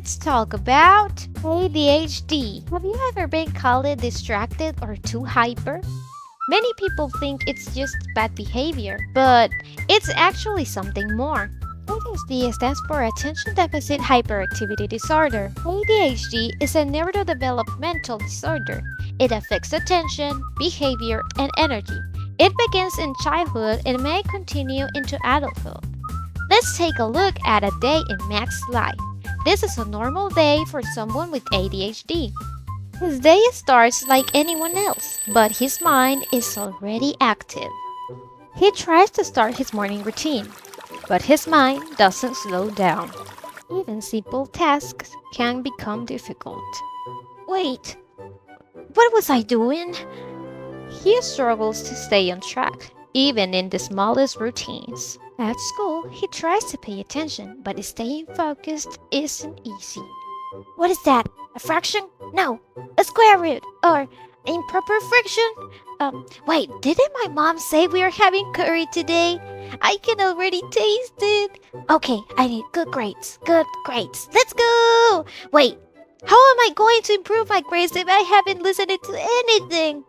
Let's talk about ADHD. Have you ever been called distracted or too hyper? Many people think it's just bad behavior, but it's actually something more. ADHD stands for Attention Deficit Hyperactivity Disorder. ADHD is a neurodevelopmental disorder. It affects attention, behavior, and energy. It begins in childhood and may continue into adulthood. Let's take a look at a day in Max's life. This is a normal day for someone with ADHD. His day starts like anyone else, but his mind is already active. He tries to start his morning routine, but his mind doesn't slow down. Even simple tasks can become difficult. Wait, what was I doing? He struggles to stay on track, even in the smallest routines. At school, he tries to pay attention, but staying focused isn't easy. What is that? A fraction? No, a square root or improper fraction? Wait, didn't my mom say we are having curry today? I can already taste it. Okay, I need good grades. Good grades. Let's go! Wait, how am I going to improve my grades if I haven't listened to anything?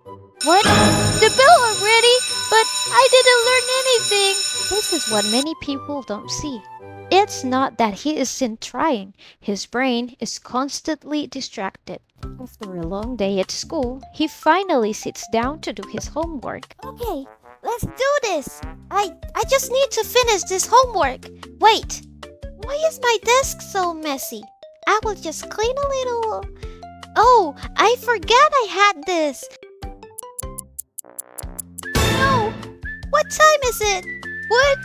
What? The bell already? But I didn't learn anything. This is what many people don't see. It's not that he isn't trying. His brain is constantly distracted. After a long day at school, he finally sits down to do his homework. Okay, let's do this. I just need to finish this homework. Wait, why is my desk so messy? I will just clean a little. Oh, I forgot I had this. No! What time is it? What?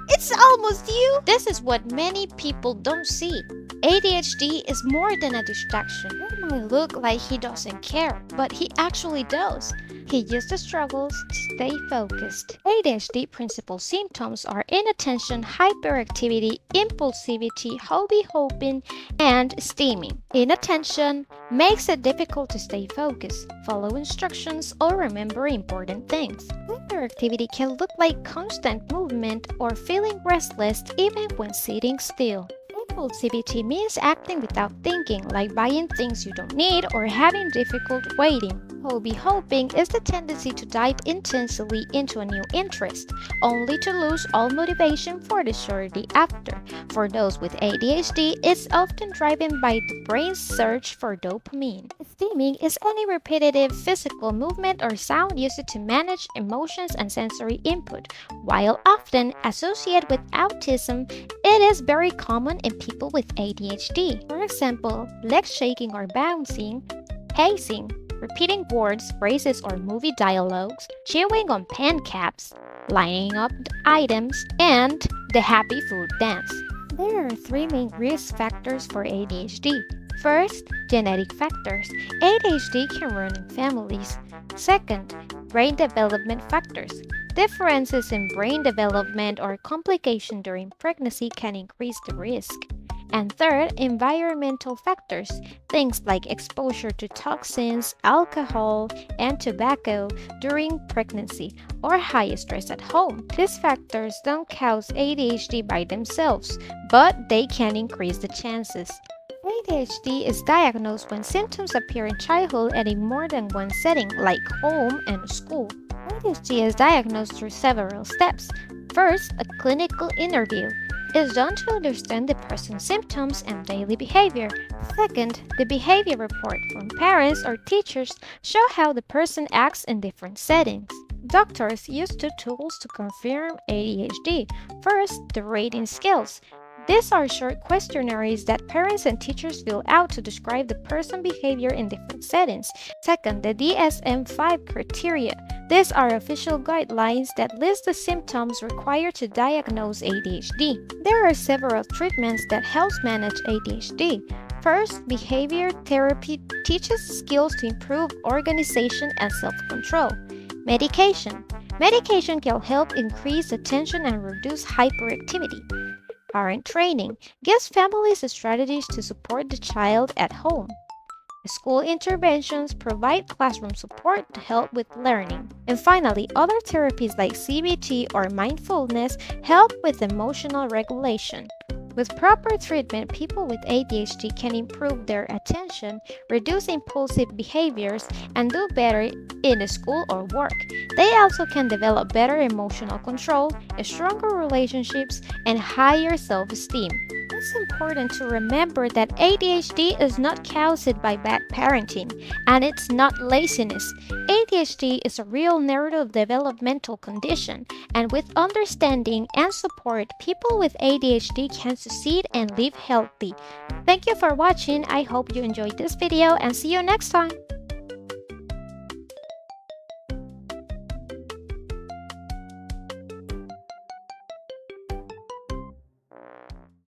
It's almost you! This is what many people don't see. ADHD is more than a distraction. It might look like he doesn't care, but he actually does. He just struggles to stay focused. ADHD principal symptoms are inattention, hyperactivity, impulsivity, hobby hopping, and stimming. Inattention makes it difficult to stay focused, follow instructions, or remember important things. Hyperactivity can look like constant movement or feeling restless even when sitting still. Impulsivity means acting without thinking, like buying things you don't need or having difficult waiting. Hobby hopping is the tendency to dive intensely into a new interest, only to lose all motivation for the shortly after. For those with ADHD, it's often driven by the brain's search for dopamine. Stimming is any repetitive physical movement or sound used to manage emotions and sensory input. While often associated with autism, it is very common in people with ADHD. For example, leg shaking or bouncing, pacing, repeating words, phrases, or movie dialogues, chewing on pen caps, lining up items, and the happy food dance. There are three main risk factors for ADHD. First, genetic factors. ADHD can run in families. Second, brain development factors. Differences in brain development or complication during pregnancy can increase the risk. And third, environmental factors, things like exposure to toxins, alcohol, and tobacco during pregnancy, or high stress at home. These factors don't cause ADHD by themselves, but they can increase the chances. ADHD is diagnosed when symptoms appear in childhood and in more than one setting, like home and school. ADHD is diagnosed through several steps. First, a clinical interview is done to understand the person's symptoms and daily behavior. Second, the behavior report from parents or teachers show how the person acts in different settings. Doctors use two tools to confirm ADHD. First, the rating scales. These are short questionnaires that parents and teachers fill out to describe the person's behavior in different settings. Second, the DSM-5 criteria. These are official guidelines that list the symptoms required to diagnose ADHD. There are several treatments that help manage ADHD. First, behavior therapy teaches skills to improve organization and self-control. Medication. Medication can help increase attention and reduce hyperactivity. Parent training gives families strategies to support the child at home. School interventions provide classroom support to help with learning. And finally, other therapies like CBT or mindfulness help with emotional regulation. With proper treatment, people with ADHD can improve their attention, reduce impulsive behaviors, and do better in school or work. They also can develop better emotional control, stronger relationships, and higher self esteem. It's important to remember that ADHD is not caused by bad parenting, and it's not laziness. ADHD is a real neurodevelopmental condition, and with understanding and support, people with ADHD can succeed and live healthy. Thank you for watching. I hope you enjoyed this video and see you next time.